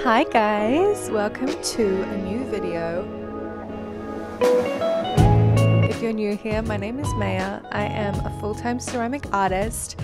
Hi guys, welcome to a new video. If you're new here, my name is Maya. I am a full-time ceramic artist,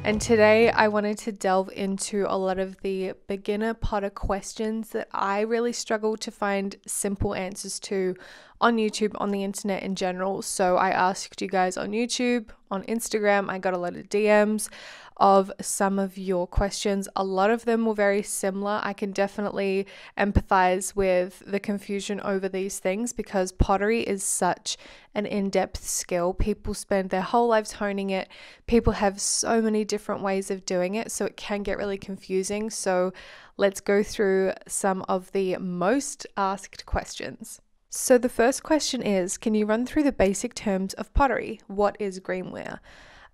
and today I wanted to delve into a lot of the beginner potter questions that I really struggle to find simple answers to on YouTube, on the internet in general. So I asked you guys on YouTube, on Instagram. I got a lot of DMs of some of your questions. A lot of them were very similar. I can definitely empathize with the confusion over these things because pottery is such an in-depth skill. People spend their whole lives honing it. People have so many different ways of doing it, so it can get really confusing. So let's go through some of the most asked questions. So the first question is, can you run through the basic terms of pottery? What is greenware?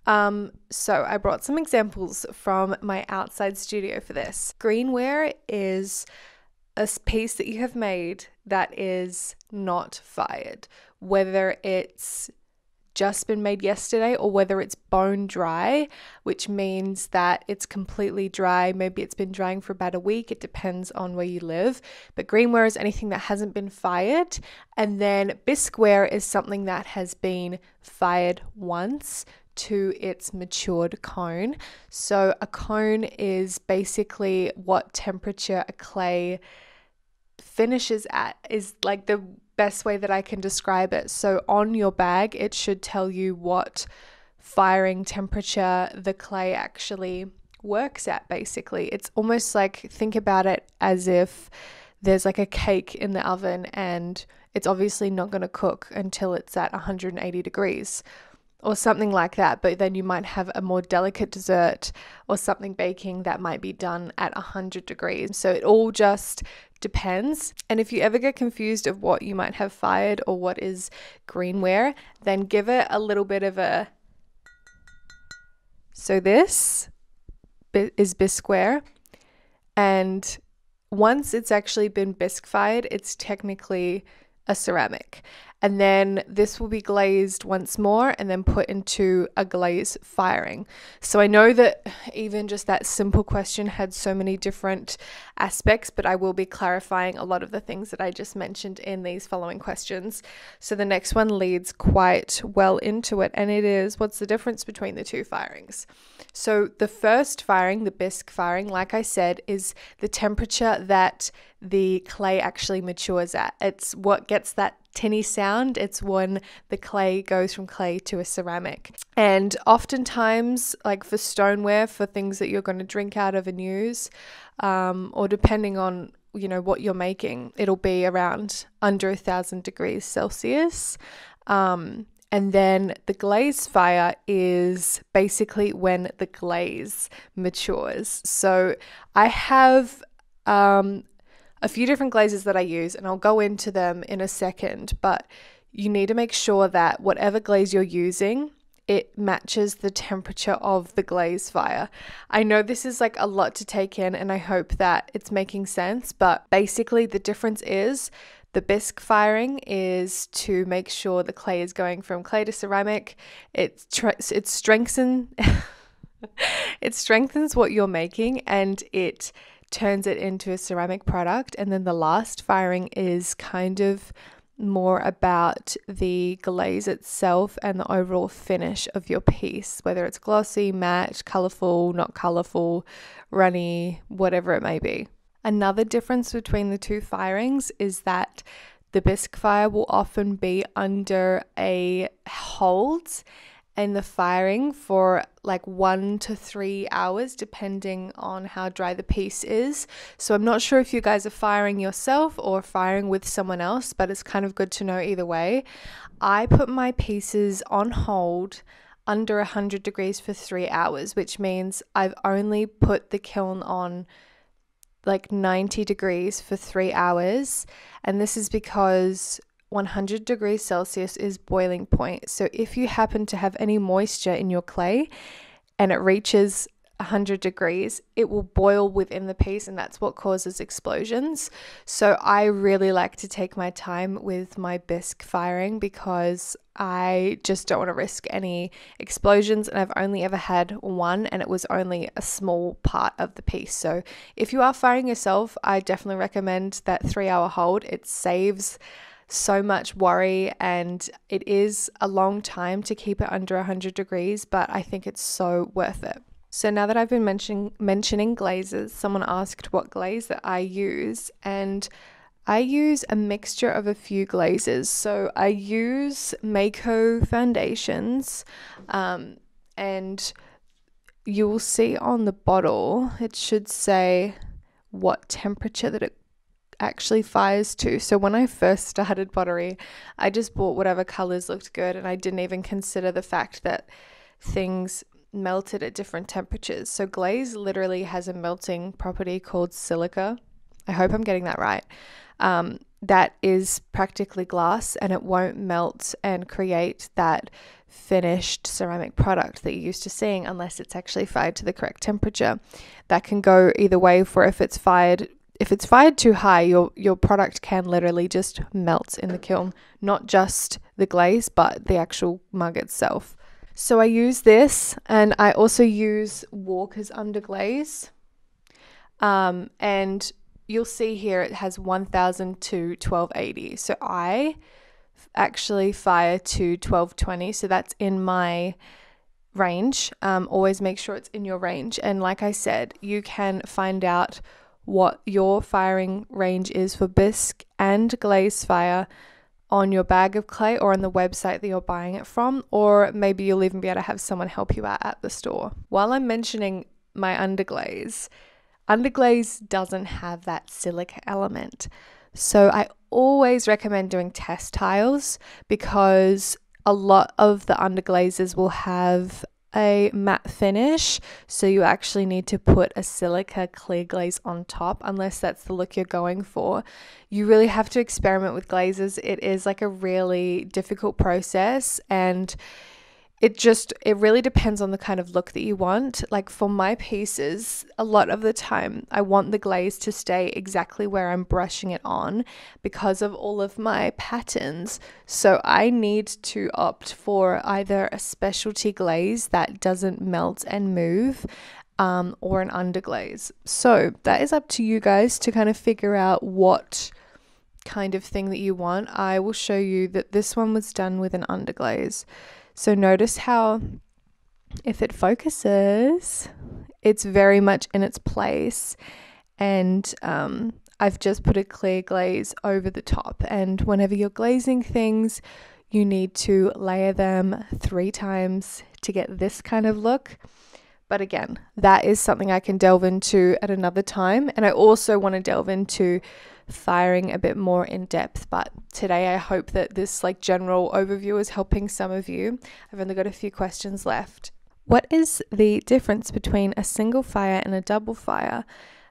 So I brought some examples from my outside studio for this. Greenware is a piece that you have made that is not fired, whether it's just been made yesterday or whether it's bone dry, which means that it's completely dry. Maybe it's been drying for about a week. It depends on where you live. But greenware is anything that hasn't been fired. And then bisqueware is something that has been fired once to its matured cone. So a cone is basically what temperature a clay finishes at, is like the best way that I can describe it. So on your bag, it should tell you what firing temperature the clay actually works at, basically. It's almost like, think about it as if there's like a cake in the oven and it's obviously not going to cook until it's at 180 degrees. Or something like that, but then you might have a more delicate dessert or something baking that might be done at 100 degrees. So it all just depends. And if you ever get confused of what you might have fired or what is greenware, then give it a little bit of a... So this is bisqueware, and once it's actually been bisque fired, it's technically a ceramic. And then this will be glazed once more and then put into a glaze firing. So I know that even just that simple question had so many different aspects, but I will be clarifying a lot of the things that I just mentioned in these following questions. So the next one leads quite well into it, and it is, what's the difference between the two firings? So the first firing, the bisque firing, like I said, is the temperature that the clay actually matures at. It's what gets that tinny sound. It's when the clay goes from clay to a ceramic. And oftentimes, like for stoneware, for things that you're going to drink out of and use, or depending on, you know, what you're making, it'll be around under 1,000 degrees Celsius. And then the glaze fire is basically when the glaze matures. So I have a few different glazes that I use, and I'll go into them in a second, but you need to make sure that whatever glaze you're using, it matches the temperature of the glaze fire. I know this is like a lot to take in, and I hope that it's making sense, but basically the difference is the bisque firing is to make sure the clay is going from clay to ceramic. It strengthens it strengthens what you're making, and it turns it into a ceramic product. And then the last firing is kind of more about the glaze itself and the overall finish of your piece, whether it's glossy, matte, colorful, not colorful, runny, whatever it may be. Another difference between the two firings is that the bisque fire will often be under a hold and the firing for like 1 to 3 hours, depending on how dry the piece is. So I'm not sure if you guys are firing yourself or firing with someone else, but it's kind of good to know either way. I put my pieces on hold under 100 degrees for 3 hours, which means I've only put the kiln on like 90 degrees for 3 hours. And this is because 100 degrees Celsius is boiling point. So if you happen to have any moisture in your clay and it reaches 100 degrees, it will boil within the piece, and that's what causes explosions. So I really like to take my time with my bisque firing because I just don't want to risk any explosions, and I've only ever had one, and it was only a small part of the piece. So if you are firing yourself, I definitely recommend that 3-hour hold. It saves so much worry, and it is a long time to keep it under 100 degrees, but I think it's so worth it. So now that I've been mentioning glazes, someone asked what glaze that I use, and I use a mixture of a few glazes. So I use Mako foundations, and you will see on the bottle, it should say what temperature that it actually fires to. So when I first started pottery, I just bought whatever colors looked good, and I didn't even consider the fact that things melted at different temperatures. So glaze literally has a melting property called silica. I hope I'm getting that right. That is practically glass, and it won't melt and create that finished ceramic product that you're used to seeing unless it's actually fired to the correct temperature. That can go either way. For if it's fired too high, your product can literally just melt in the kiln, not just the glaze, but the actual mug itself. So I use this, and I also use Walker's underglaze. And you'll see here it has 1000 to 1280. So I actually fire to 1220. So that's in my range. Always make sure it's in your range. And like I said, you can find out what your firing range is for bisque and glaze fire on your bag of clay or on the website that you're buying it from, or maybe you'll even be able to have someone help you out at the store. While I'm mentioning my underglaze doesn't have that silica element. So I always recommend doing test tiles because a lot of the underglazes will have a matte finish, so you actually need to put a silica clear glaze on top unless that's the look you're going for. You really have to experiment with glazes. It is like a really difficult process, and it really depends on the kind of look that you want. Like for my pieces, a lot of the time I want the glaze to stay exactly where I'm brushing it on because of all of my patterns. So I need to opt for either a specialty glaze that doesn't melt and move, or an underglaze. So that is up to you guys to kind of figure out what kind of thing that you want. I will show you that this one was done with an underglaze. So notice how if it focuses, it's very much in its place. And I've just put a clear glaze over the top. And whenever you're glazing things, you need to layer them 3 times to get this kind of look. But again, that is something I can delve into at another time. And I also want to delve into firing a bit more in depth, but today I hope that this general overview is helping some of you. I've only got a few questions left. What is the difference between a single fire and a double fire?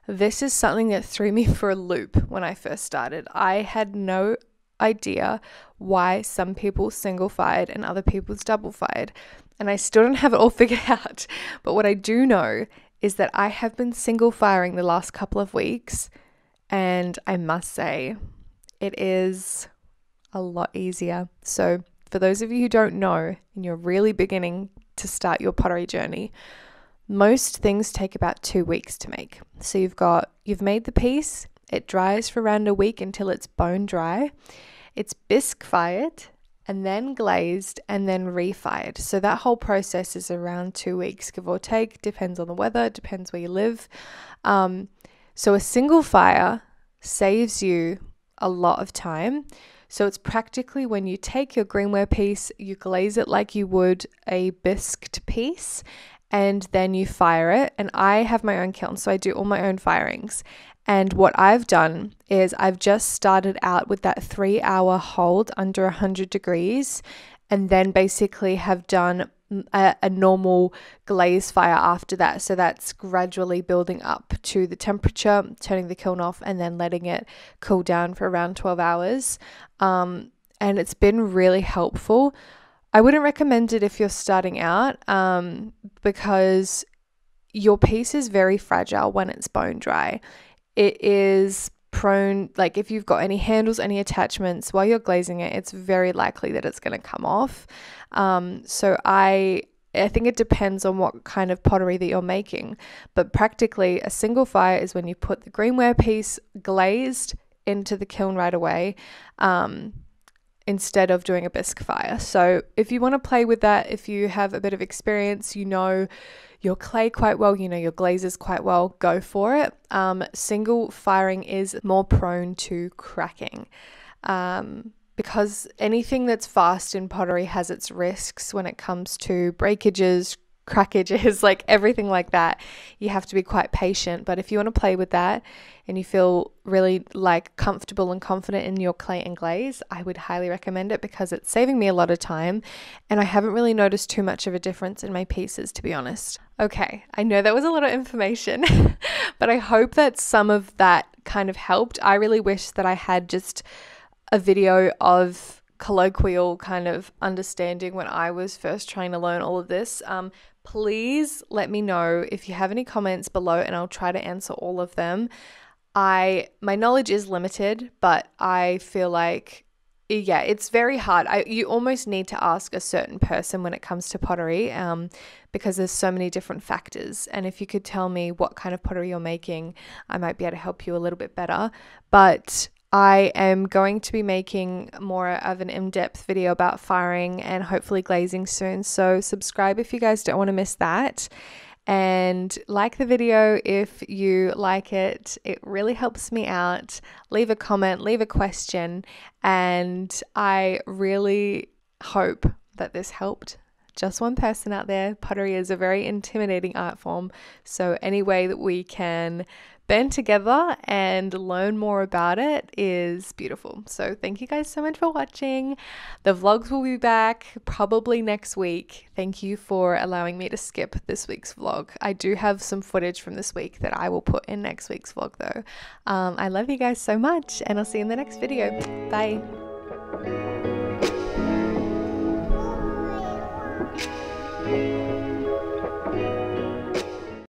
This is something that threw me for a loop when I first started. I had no idea why some people single fired and other people's double fired, and I still don't have it all figured out. But what I do know is that I have been single firing the last couple of weeks, and I must say, it is a lot easier. So for those of you who don't know, and you're really beginning to start your pottery journey, most things take about 2 weeks to make. So you've made the piece, it dries for around a week until it's bone dry. It's bisque fired, and then glazed, and then refired. So that whole process is around 2 weeks, give or take. Depends on the weather, depends where you live. So a single fire saves you a lot of time. So it's practically when you take your greenware piece, you glaze it like you would a bisqued piece, and then you fire it. And I have my own kiln, so I do all my own firings. And what I've done is I've just started out with that 3-hour hold under 100 degrees, and then basically have done a normal glaze fire after that. So that's gradually building up to the temperature, turning the kiln off, and then letting it cool down for around 12 hours. And it's been really helpful. I wouldn't recommend it if you're starting out, because your piece is very fragile when it's bone dry. It is prone, like if you've got any handles, any attachments while you're glazing it, it's very likely that it's going to come off. So I think it depends on what kind of pottery that you're making, but practically a single fire is when you put the greenware piece glazed into the kiln right away, instead of doing a bisque fire. So if you want to play with that, if you have a bit of experience, you know your clay quite well, you know your glazes quite well, go for it. Single firing is more prone to cracking, because anything that's fast in pottery has its risks when it comes to breakages, crackages, like everything like that. You have to be quite patient. But if you want to play with that and you feel really like comfortable and confident in your clay and glaze, I would highly recommend it, because it's saving me a lot of time and I haven't really noticed too much of a difference in my pieces, to be honest. Okay, I know that was a lot of information, but I hope that some of that kind of helped. I really wish that I had just a video of colloquial kind of understanding when I was first trying to learn all of this. Please let me know if you have any comments below and I'll try to answer all of them. My knowledge is limited, but I feel like, yeah, it's very hard. You almost need to ask a certain person when it comes to pottery, because there's so many different factors. And if you could tell me what kind of pottery you're making, I might be able to help you a little bit better. But I am going to be making more of an in-depth video about firing and hopefully glazing soon. So subscribe if you guys don't want to miss that. And like the video if you like it. It really helps me out. Leave a comment, leave a question. And I really hope that this helped just one person out there. Pottery is a very intimidating art form. So any way that we can band together and learn more about it is beautiful. So thank you guys so much for watching. The vlogs will be back probably next week. Thank you for allowing me to skip this week's vlog. I do have some footage from this week that I will put in next week's vlog though. I love you guys so much and I'll see you in the next video. Bye.